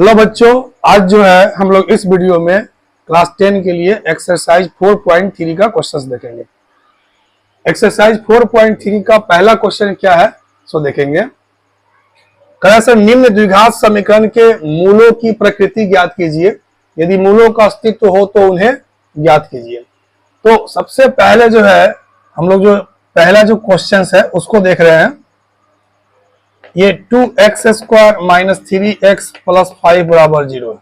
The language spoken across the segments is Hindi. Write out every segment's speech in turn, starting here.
हेलो बच्चों, आज जो है हम लोग इस वीडियो में क्लास 10 के लिए एक्सरसाइज 4.3 का क्वेश्चन देखेंगे। एक्सरसाइज 4.3 का पहला क्वेश्चन क्या है सो देखेंगे। सर निम्न द्विघात समीकरण के मूलों की प्रकृति ज्ञात कीजिए, यदि मूलों का अस्तित्व हो तो उन्हें ज्ञात कीजिए। तो सबसे पहले जो है हम लोग जो पहला जो क्वेश्चन है उसको देख रहे हैं। ये 2x² - 3x + 5 = 0 है।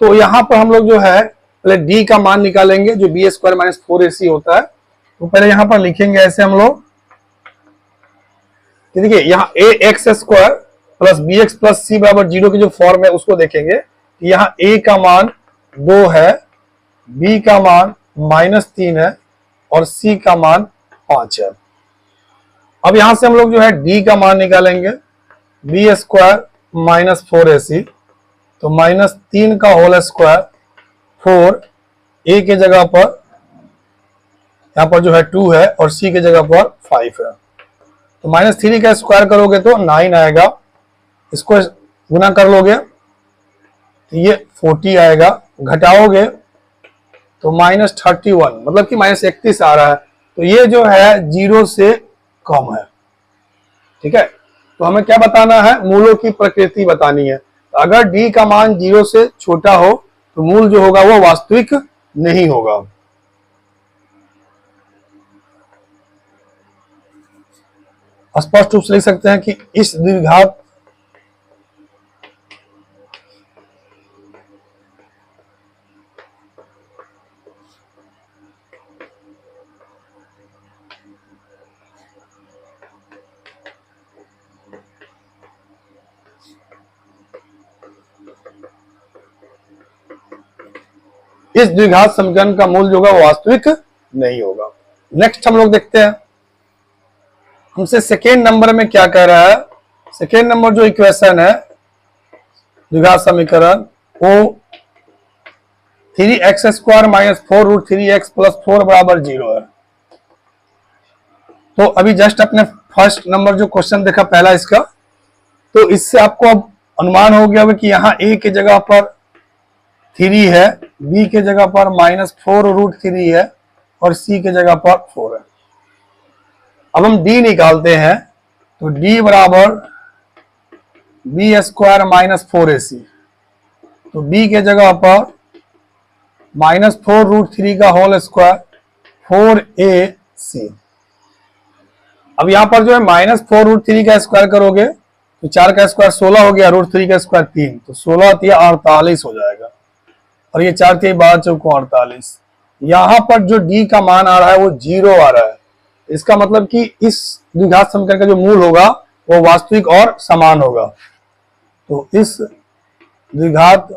तो यहाँ पर हम लोग जो है पहले d का मान निकालेंगे जो b² - 4ac होता है। तो पहले यहाँ पर लिखेंगे ऐसे हम लोग, देखिए यहाँ ax² + bx + c = 0 की जो फॉर्म है उसको देखेंगे। यहाँ a का मान 2 है, b का मान -3 है और c का मान 5 है। अब यहां से हम लोग जो है d का मान निकालेंगे, b² - 4ac, तो -3 का होल स्क्वायर 4, a के जगह पर यहां पर जो है 2 है और c के जगह पर 5 है। तो -3 का स्क्वायर करोगे तो 9 आएगा, इसको गुना कर लोगे तो ये 40 आएगा, घटाओगे तो -31 मतलब कि -31 आ रहा है। तो ये जो है 0 से कम है। ठीक है, तो हमें क्या बताना है, मूलों की प्रकृति बतानी है। तो अगर d का मान 0 से छोटा हो तो मूल जो होगा वो वास्तविक नहीं होगा। स्पष्ट रूप से लिख सकते हैं कि इस द्विघात इस द्विघात समीकरण का मूल जो होगा वो वास्तविक नहीं होगा। नेक्स्ट हम लोग देखते हैं, हमसे सेकेंड नंबर में क्या कह रहा है। सेकेंड नंबर जो इक्वेशन है द्विघात समीकरण वो 3x² - 4√3x + 4 = 0 है। तो अभी जस्ट अपने फर्स्ट नंबर जो क्वेश्चन देखा पहला इसका, तो इससे आपको अब अनुमान हो गया कि यहाँ a के जगह पर 3 है, b के जगह पर -4√3 है और c के जगह पर 4 है। अब हम d निकालते हैं, तो d बराबर b² - 4ac, तो b के जगह पर -4√3 का होल स्क्वायर 4ac। अब यहां पर जो है -4√3 का स्क्वायर करोगे तो 4 का स्क्वायर 16 हो गया, √3 का स्क्वायर 3, तो 16 × 48 हो जाएगा और ये 4 × 12 = 48। यहां पर जो d का मान आ रहा है वो 0 आ रहा है। इसका मतलब कि इस द्विघात समीकरण का जो मूल होगा वो वास्तविक और समान होगा। तो इस द्विघात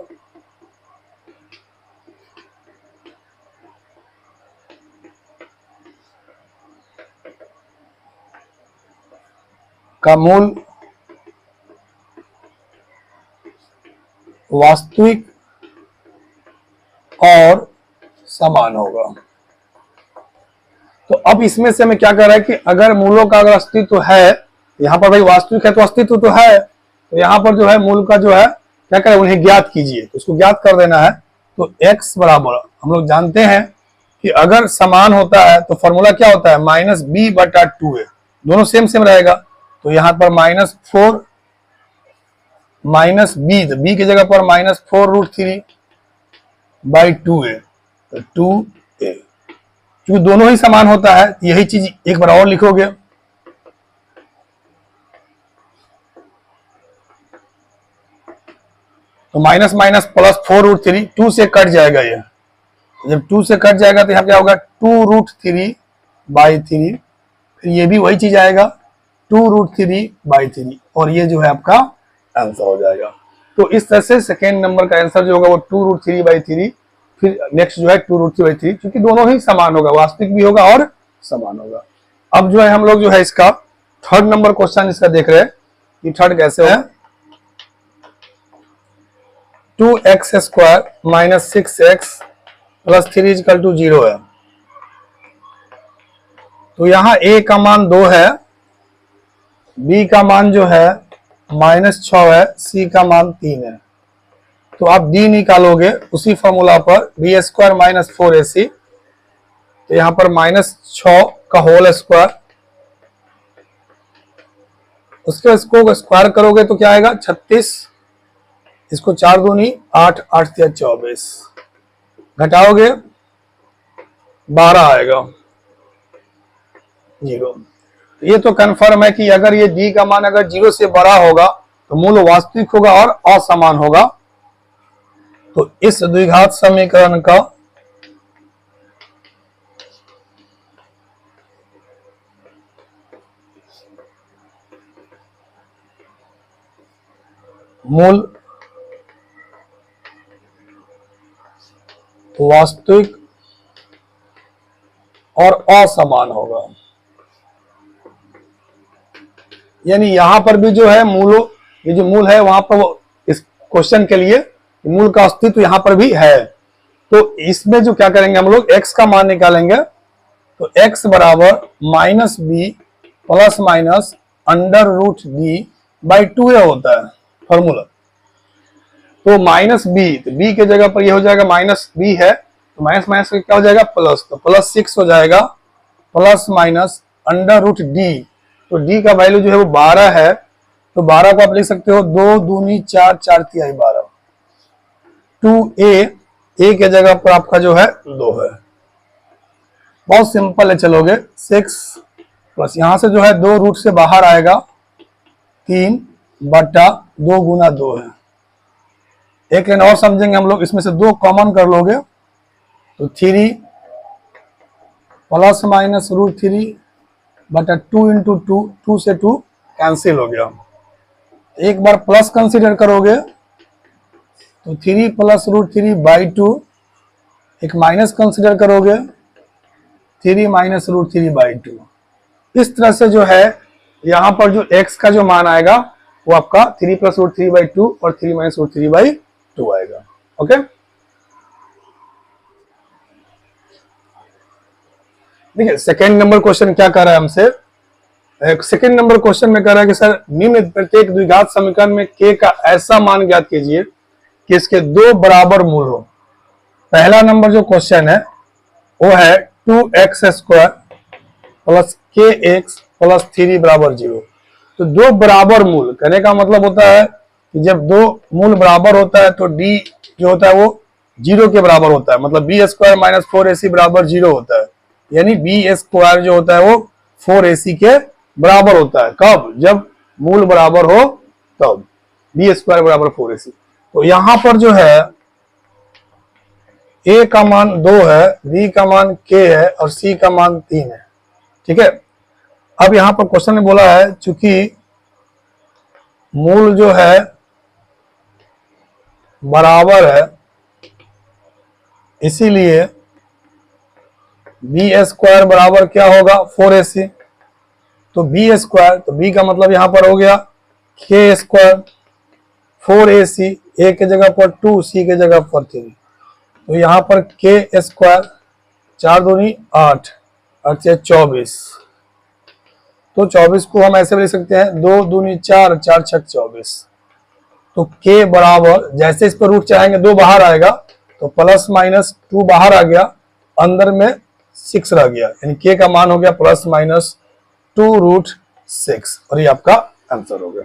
का मूल वास्तविक और समान होगा। तो अब इसमें से हमें क्या कर रहा है कि अगर मूलों का अगर अस्तित्व है, यहाँ पर भाई वास्तविक है तो अस्तित्व तो है, तो यहाँ पर जो है मूल का जो है क्या करें, उन्हें ज्ञात कीजिए। तो उसको ज्ञात कर देना है। तो x बराबर हम लोग जानते हैं कि अगर समान होता है तो फॉर्मूला क्या होता है, -b/2 है, दोनों सेम सेम रहेगा। तो यहाँ पर -4 -b, तो b की जगह पर -4√3/2 है, तो 2a। क्योंकि दोनों ही समान होता है तो यही चीज एक बार और लिखोगे, तो माइनस माइनस प्लस 4√3, 2 से कट जाएगा। ये जब 2 से कट जाएगा तो यहाँ क्या होगा 2√3/3, फिर ये भी वही चीज आएगा 2√3/3 और ये जो है आपका आंसर हो जाएगा। तो इस तरह से सेकेंड नंबर का आंसर जो होगा वो 2√3/3, फिर नेक्स्ट जो है 2√3/3, क्योंकि दोनों ही समान होगा, वास्तविक भी होगा और समान होगा। अब जो है हम लोग जो है इसका थर्ड नंबर क्वेश्चन इसका देख रहे हैं कि थर्ड कैसे है। 2x² - 6x + 3 = 0 है। तो यहाँ a का मान 2 है, b का मान जो है -6 है, c का मान 3 है। तो आप डी निकालोगे उसी फॉर्मूला पर, बी स्क्वायर माइनस 4ac, तो यहां पर -6 का होल स्क्वायर, उसके इसको स्क्वायर करोगे तो क्या आएगा 36, इसको 4 दूनी 8, 8 या 24, घटाओगे 12 आएगा 0। ये तो कंफर्म है कि अगर ये डी का मान अगर 0 से बड़ा होगा तो मूल वास्तविक होगा और असमान होगा। तो इस द्विघात समीकरण का मूल वास्तविक और असमान होगा। यानी यहां पर भी जो है मूल, ये जो मूल है वहां पर इस क्वेश्चन के लिए मूल का अस्तित्व यहां पर भी है। तो इसमें जो क्या करेंगे हम लोग x का मान निकालेंगे, तो x बराबर -b प्लस माइनस √d/2a होता है फॉर्मूला। तो -b, तो b के जगह पर ये हो जाएगा -b है, तो माइनस माइनस क्या हो जाएगा प्लस, तो +6 हो जाएगा प्लस माइनस √d। तो d का वैल्यू जो है वो 12 है, तो 12 को आप लिख सकते हो 2 दूनी 4, 4 तिहाई 12, 2a, a के जगह पर आपका जो है 2 है। बहुत सिंपल है, चलोगे 6 प्लस यहां से जो है 2 रूट से बाहर आएगा 3/2 गुना 2 है। एक लाइन और समझेंगे हम लोग, इसमें से 2 कॉमन कर लोगे तो 3 प्लस माइनस √3/2 इंटू 2, 2 से 2 कैंसिल हो गया। एक बार प्लस कंसीडर करोगे तो 3 प्लस √3/2, एक माइनस कंसीडर करोगे 3 माइनस √3/2। इस तरह से जो है यहां पर जो x का जो मान आएगा वो आपका 3 प्लस √3/2 और 3 माइनस √3/2 आएगा। ओके, देखिए सेकेंड नंबर क्वेश्चन क्या कर रहा है हमसे। सेकेंड नंबर क्वेश्चन में कह रहा है कि सर निम्न प्रत्येक द्विघात समीकरण में k का ऐसा मान ज्ञात कीजिए कि इसके 2 बराबर मूल हो। पहला नंबर जो क्वेश्चन है वो है 2x² प्लस kx प्लस 3 बराबर 0। तो 2 बराबर मूल कहने का मतलब होता है कि जब 2 मूल बराबर होता है तो d जो होता है वो 0 के बराबर होता है, मतलब b² माइनस 4ac बराबर 0 होता है। यानी b² जो होता है वो 4ac के बराबर होता है। कब? जब मूल बराबर हो तब b² बराबर 4ac। तो यहां पर जो है a का मान 2 है, b का मान k है और c का मान 3 है। ठीक है, अब यहां पर क्वेश्चन में बोला है चूंकि मूल जो है बराबर है इसीलिए b² बराबर क्या होगा 4ac। तो b², तो b का मतलब यहां पर हो गया k², 4ac, a के जगह पर 2, c के जगह पर 3। तो यहां पर k², 4 दूनी 8, 8 या 24। तो 24 को हम ऐसे भी लिख सकते हैं 2 दूनी 4, 4 छक 24। तो k बराबर, जैसे इस पर रूट चाहेंगे 2 बाहर आएगा तो प्लस माइनस 2 बाहर आ गया, अंदर में 6 रह गया, यानी k का मान हो गया प्लस माइनस 2√6 और ये आपका आंसर हो गया।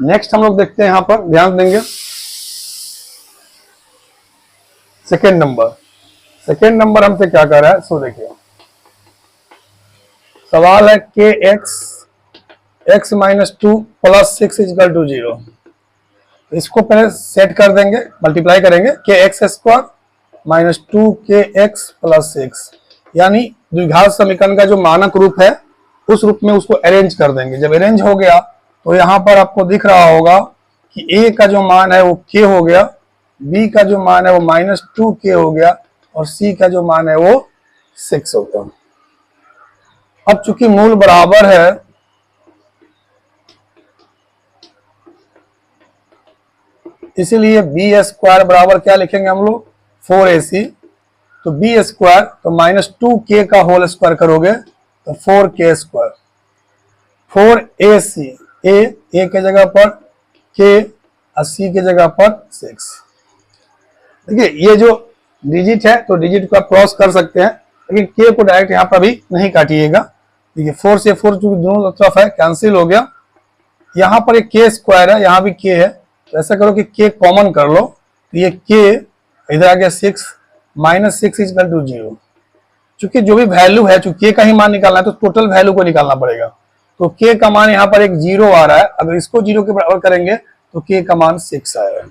नेक्स्ट हम लोग देखते हैं, यहां पर ध्यान देंगे सेकेंड नंबर हमसे क्या कर रहा है सो देखिए। सवाल है x minus 2 plus 6 equal to 0। इसको पहले सेट कर देंगे, मल्टीप्लाई करेंगे kx² माइनस 2kx प्लस 6, यानी द्विघात समीकरण का जो मानक रूप है उस रूप में उसको अरेंज कर देंगे। जब अरेंज हो गया तो यहां पर आपको दिख रहा होगा कि a का जो मान है वो k हो गया, b का जो मान है वो -2k हो गया और c का जो मान है वो 6 हो गया। अब चूंकि मूल बराबर है इसीलिए b² बराबर क्या लिखेंगे हम लोग 4ac। तो b² तो -2k का होल स्क्वायर करोगे तो 4k², 4ac, a के जगह पर k 80 की जगह पर 6। देखिए ये जो डिजिट है तो डिजिट को आप क्रॉस कर सकते हैं, लेकिन के को डायरेक्ट यहाँ पर अभी नहीं काटिएगा। देखिए 4 से 4 जो दोनों तरफ है कैंसिल हो गया। यहाँ पर एक के स्क्वायर है, यहाँ भी के है, तो ऐसा करो कि के कॉमन कर लो, तो ये के इधर आ गया 6 माइनस 6 इक्वल टू 0। चूंकि जो भी वैल्यू है, चूंकि के का ही मान निकालना है तो टोटल वैल्यू को निकालना पड़ेगा। तो के का मान यहाँ पर एक 0 आ रहा है, अगर इसको 0 के बराबर करेंगे तो के का मान 6 आएगा।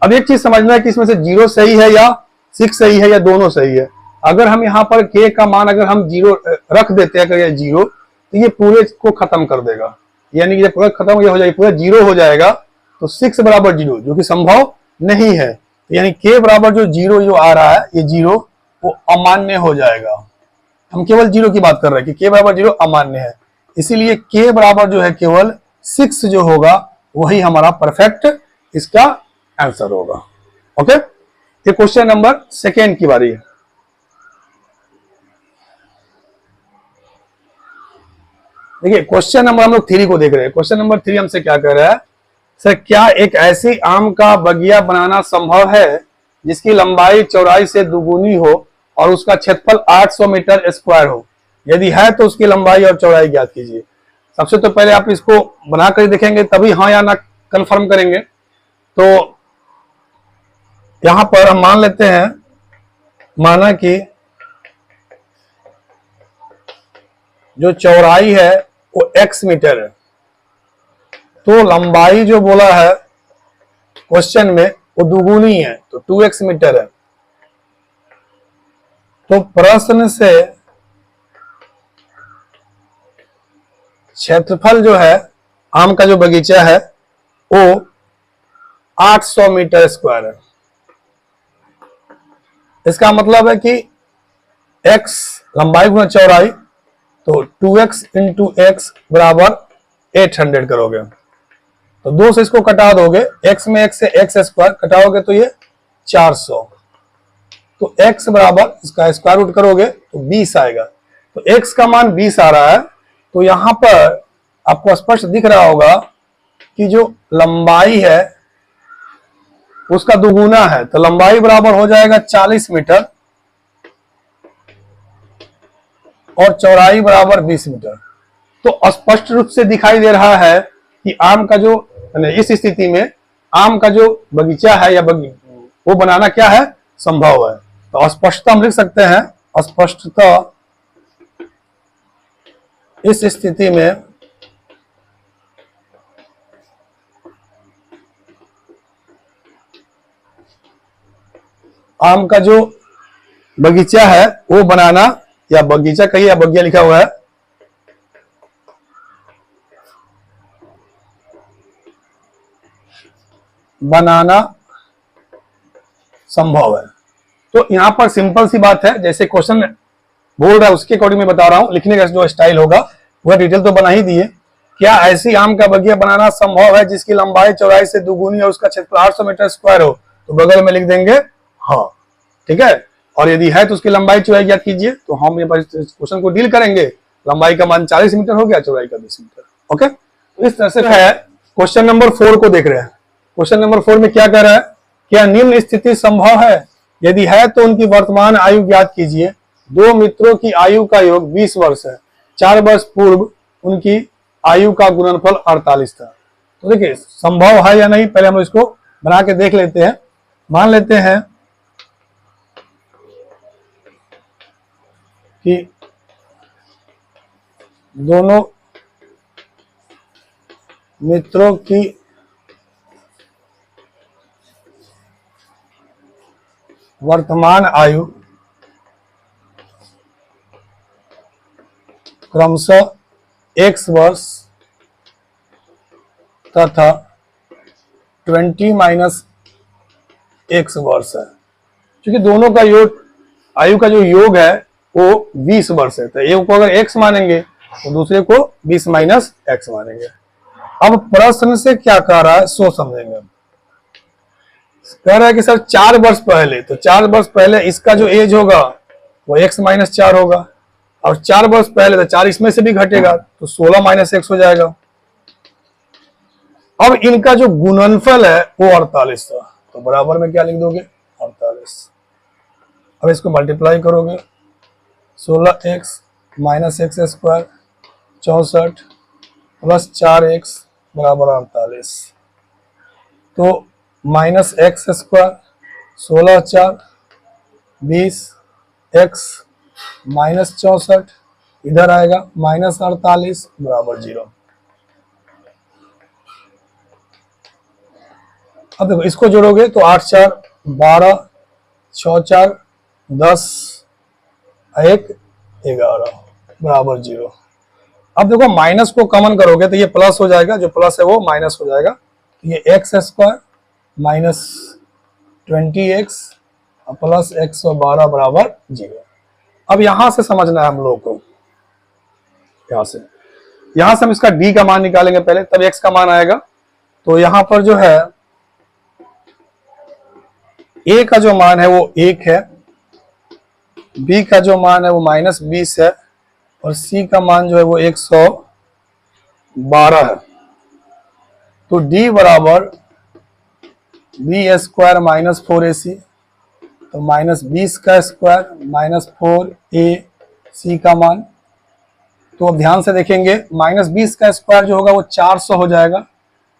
अब एक चीज समझना है कि इसमें से 0 सही है या 6 सही है या दोनों सही है। अगर हम यहाँ पर के का मान अगर हम 0 रख देते हैं, अगर 0, तो ये पूरे को खत्म कर देगा, यानी कि जब पूरा खत्म हो जाएगा, पूरा 0 हो जाएगा, तो 6 बराबर 0 जो कि संभव नहीं है, यानी के बराबर जो 0 जो आ रहा है ये 0 वो अमान्य हो जाएगा। हम केवल 0 की बात कर रहे हैं कि के बराबर 0 अमान्य है, इसीलिए के बराबर जो है केवल 6 जो होगा वही हमारा परफेक्ट इसका आंसर होगा। ओके, ये क्वेश्चन नंबर 2 की बारी है। देखिए क्वेश्चन नंबर हम लोग 3 को देख रहे हैं। क्वेश्चन नंबर 3 हमसे क्या कह रहा है, सर क्या एक ऐसी आम का बगिया बनाना संभव है जिसकी लंबाई चौड़ाई से दुगुनी हो और उसका क्षेत्रफल 800 मीटर स्क्वायर हो? यदि है तो उसकी लंबाई और चौड़ाई ज्ञात कीजिए। सबसे तो पहले आप इसको बनाकर देखेंगे तभी हाँ या ना कंफर्म करेंगे। तो यहां पर हम मान लेते हैं, माना कि जो चौड़ाई है वो x मीटर है, तो लंबाई जो बोला है क्वेश्चन में वो दुगुनी है, तो 2x मीटर है। तो प्रश्न से क्षेत्रफल जो है आम का जो बगीचा है वो 800 मीटर स्क्वायर है। इसका मतलब है कि x लंबाई गुना चौड़ाई, तो 2x इंटू एक्स बराबर 800 करोगे, तो 2 से इसको कटा दोगे, x में x से x स्क्वायर कटाओगे तो ये 400, तो x बराबर इसका स्क्वायर रूट करोगे तो 20 आएगा। तो x का मान 20 आ रहा है, तो यहां पर आपको स्पष्ट दिख रहा होगा कि जो लंबाई है उसका दुगुना है, तो लंबाई बराबर हो जाएगा 40 मीटर और चौड़ाई बराबर 20 मीटर। तो स्पष्ट रूप से दिखाई दे रहा है कि आम का जो, इस स्थिति में आम का जो बगीचा है या वो बनाना क्या है, संभव है। तो स्पष्टता हम लिख सकते हैं, स्पष्टता इस स्थिति में आम का जो बगीचा है वो बनाना, या बगीचा कहिए या बगिया लिखा हुआ है, बनाना संभव है। तो यहां पर सिंपल सी बात है, जैसे क्वेश्चन बोल रहा है उसके अकॉर्डिंग मैं बता रहा हूं, लिखने का जो स्टाइल होगा वह डिटेल तो बना ही दिए। क्या ऐसी आम का बगिया बनाना संभव है जिसकी लंबाई चौड़ाई से दुगुनी और उसका क्षेत्रफल 800 मीटर स्क्वायर हो? तो बगल में लिख देंगे हाँ, ठीक है। और यदि है तो उसकी लंबाई चौड़ाई ज्ञात कीजिए, तो हम ये क्वेश्चन को डील करेंगे। लंबाई का मान 40 मीटर हो गया, चौड़ाई का 20 मीटर। ओके, तो इस तरह से है। क्वेश्चन नंबर 4 को देख रहे हैं। क्वेश्चन नंबर 4 में क्या कह रहा है, क्या निम्न स्थिति संभव है? यदि है तो उनकी वर्तमान आयु ज्ञात कीजिए। 2 मित्रों की आयु का योग 20 वर्ष है। 4 वर्ष पूर्व उनकी आयु का गुणनफल 48 था। तो देखिए संभव है या नहीं, पहले हम इसको बना के देख लेते हैं। मान लेते हैं कि दोनों मित्रों की वर्तमान आयु क्रमशः x वर्ष तथा 20 माइनस x वर्ष है। क्योंकि दोनों का योग, आयु का जो योग है वो 20 वर्ष है, तो एक को अगर x मानेंगे तो दूसरे को 20 माइनस x मानेंगे। अब प्रश्न से क्या कह रहा है सो समझेंगे। कह रहा है कि सर 4 वर्ष पहले, तो 4 वर्ष पहले इसका जो एज होगा वो x माइनस 4 होगा, और 4 वर्ष पहले तो 4 इसमें से भी घटेगा तो 16 माइनस x हो जाएगा। अब इनका जो गुणनफल है वो 48 था, तो बराबर में क्या लिख दोगे 48। अब इसको मल्टीप्लाई करोगे, 16x minus x square 64 plus 4x बराबर 48। तो minus x square 16 4 20 x minus 64 इधर आएगा माइनस 48 बराबर 0। अब देखो इसको जोड़ोगे तो 8 4 12 6 4 10 1 11 बराबर 0। अब देखो माइनस को कॉमन करोगे तो ये प्लस हो जाएगा, जो प्लस है वो माइनस हो जाएगा। ये x square minus 20x plus 112 बराबर 0। अब यहां से समझना है हम लोग को, यहां से हम इसका d का मान निकालेंगे पहले, तब x का मान आएगा। तो यहां पर जो है a का जो मान है वो 1 है, b का जो मान है वो माइनस 20 है और c का मान जो है वो 112 है। तो d बराबर बी स्क्वायर माइनस 4ac, तो माइनस 20 का स्क्वायर माइनस 4ac का मान। तो अब ध्यान से देखेंगे, माइनस 20 का स्क्वायर जो होगा वो 400 हो जाएगा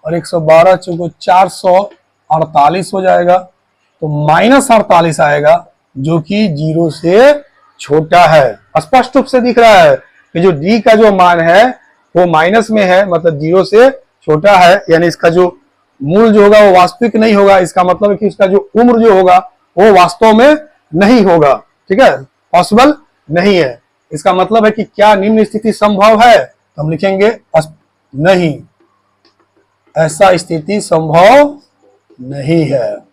और 112 चूंकि 448 हो जाएगा, तो माइनस 48 आएगा जो कि 0 से छोटा है। स्पष्ट रूप से दिख रहा है कि जो d का जो मान है वो माइनस में है, मतलब 0 से छोटा है, यानी इसका जो मूल जो होगा वो वास्तविक नहीं होगा। इसका मतलब है कि इसका जो उम्र जो होगा वो वास्तव में नहीं होगा, ठीक है, पॉसिबल नहीं है। इसका मतलब है कि क्या निम्न स्थिति संभव है, तो हम लिखेंगे नहीं, ऐसा स्थिति संभव नहीं है।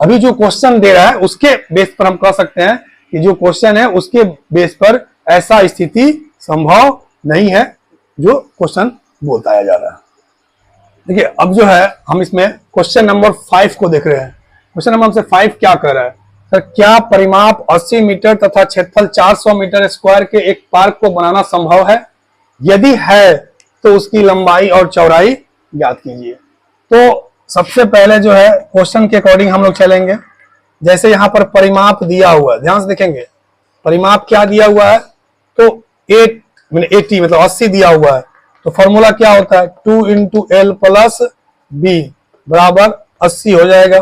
अभी जो क्वेश्चन दे रहा है उसके बेस पर हम कह सकते हैं कि जो क्वेश्चन है उसके बेस पर ऐसा स्थिति संभव नहीं है जो क्वेश्चन बताया जा रहा है। देखिए अब जो है हम इसमें क्वेश्चन नंबर 5 को देख रहे हैं। क्वेश्चन नंबर हमसे 5 क्या कर रहा है, सर क्या परिमाप 80 मीटर तथा क्षेत्रफल 400 मीटर स्क्वायर के एक पार्क को बनाना संभव है? यदि है तो उसकी लंबाई और चौड़ाई ज्ञात कीजिए। तो सबसे पहले जो है क्वेश्चन के अकॉर्डिंग हम लोग चलेंगे। जैसे यहाँ पर परिमाप दिया हुआ है, ध्यान से देखेंगे परिमाप क्या दिया हुआ है, तो 80 मतलब 80 दिया हुआ है। तो फॉर्मूला क्या होता है, 2 इंटू एल प्लस बी बराबर 80 हो जाएगा।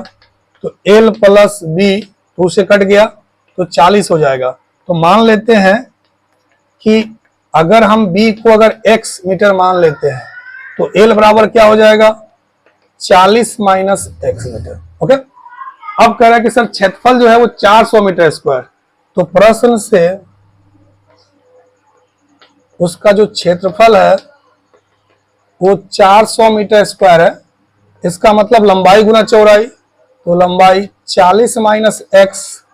तो एल प्लस बी 2 से कट गया तो 40 हो जाएगा। तो मान लेते हैं कि अगर हम बी को अगर x मीटर मान लेते हैं तो एल बराबर क्या हो जाएगा 40 माइनस एक्स मीटर। ओके, अब कह रहा है कि सर क्षेत्रफल जो है वो 400 मीटर स्क्वायर, तो प्रश्न से उसका जो क्षेत्रफल है वो 400 मीटर स्क्वायर है। इसका मतलब लंबाई गुना चौड़ाई, तो लंबाई 40 माइनस एक्स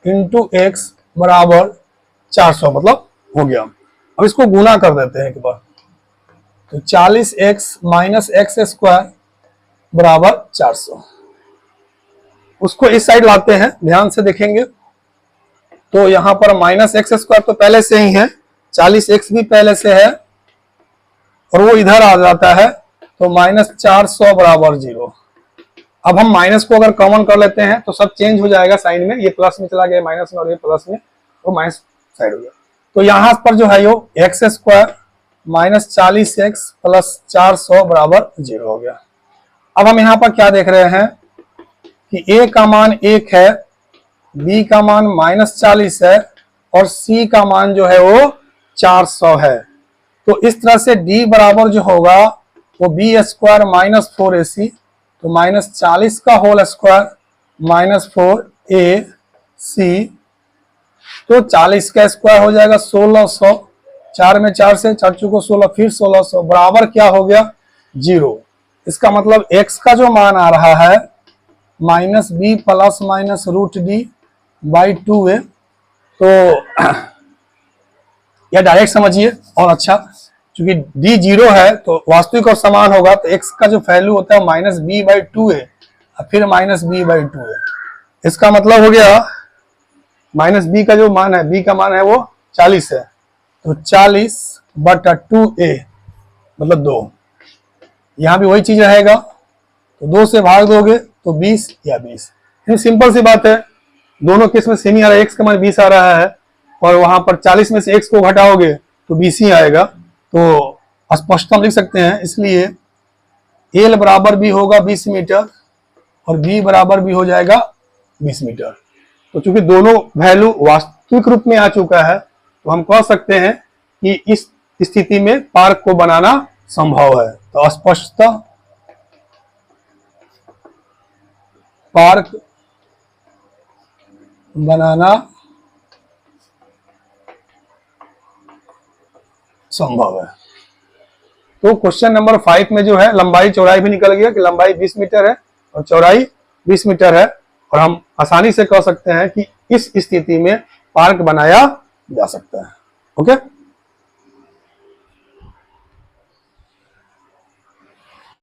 इंटू एक्स बराबर 400 मतलब हो गया। अब इसको गुना कर देते हैं एक बार, तो 40x माइनस एक्स स्क्वायर बराबर 400। उसको इस साइड लाते हैं, ध्यान से देखेंगे तो यहां पर माइनस एक्स स्क्वायर तो पहले से ही है, 40x भी पहले से है और वो इधर आ जाता है, तो माइनस 400 बराबर 0। अब हम माइनस को अगर कॉमन कर लेते हैं तो सब चेंज हो जाएगा साइन में, ये प्लस में चला गया माइनस में और ये प्लस में, तो माइनस साइड हो गया। तो यहां पर जो है यो X square minus 40x plus 400 बराबर 0 हो गया। अब हम यहाँ पर क्या देख रहे हैं कि a का मान 1 है, b का मान माइनस 40 है और c का मान जो है वो 400 है। तो इस तरह से d बराबर जो होगा वो बी स्क्वायर माइनस 4ac, तो माइनस 40 का होल स्क्वायर माइनस 4ac, तो 40 का स्क्वायर हो जाएगा 1600, 4 में 4 से 4 चुको 16, फिर 1600 बराबर क्या हो गया 0। इसका मतलब x का जो मान आ रहा है minus B plus minus root D by 2a। तो या डायरेक्ट समझिए और अच्छा, क्योंकि d 0 है तो वास्तविक और समान होगा, तो x का जो वैल्यू होता है माइनस बी बाई 2a और फिर माइनस बी बाई 2a। इसका मतलब हो गया माइनस बी का जो मान है, बी का मान है वो 40 है, तो 40/2a मतलब 2। यहां भी वही चीज रहेगा, तो 2 से भाग दोगे तो 20 या 20। सिंपल सी बात है, दोनों केस में सेम ही आ रहा है, x का मान 20 आ रहा है और वहां पर 40 में से x को घटाओगे तो 20 ही आएगा। तो स्पष्ट हम लिख सकते हैं, इसलिए L बराबर भी होगा 20 मीटर और B बराबर भी हो जाएगा 20 मीटर। तो चूंकि दोनों वैल्यू वास्तविक रूप में आ चुका है, तो हम कह सकते हैं कि इस स्थिति में पार्क को बनाना संभव है। तो स्पष्टतः पार्क बनाना संभव है। तो क्वेश्चन नंबर 5 में जो है लंबाई चौड़ाई भी निकल गया कि लंबाई 20 मीटर है और चौड़ाई 20 मीटर है, और हम आसानी से कह सकते हैं कि इस स्थिति में पार्क बनाया जा सकता है। ओके।